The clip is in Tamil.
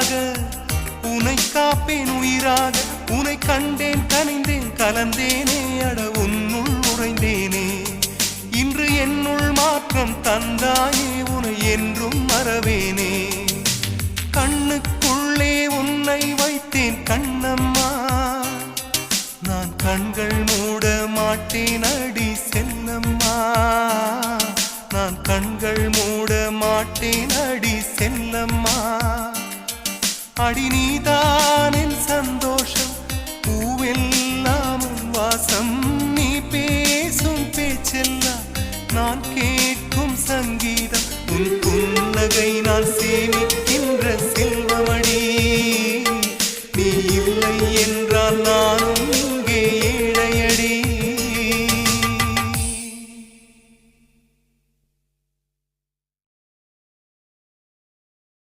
காவலாக உனை காப்பேன் உயிராக. உனை கண்டேன் கனிந்தேன் கலந்தேனே அட உன்னுள் உறைந்தேனே. இன்று என்னுள் மாற்றம் தந்தாயே உனை என்றும் மறவேனே. கண்ணுக்குள்ளே உன்னை வைத்தேன் கண்ணம்மா, நான் கண்கள் மூட மாட்டேன் அடி செல்லம்மா. நான் கண்கள் மூட மாட்டேன் அடி செல்லம்மா. அடி நீதான் என் சந்தோஷம், பூவெல்லாம் உன் வாசம். நீ பேசும் பேச்செல்லாம் நான் கேட்கும் சங்கீதம். உன் புன்னகை நான் சேமி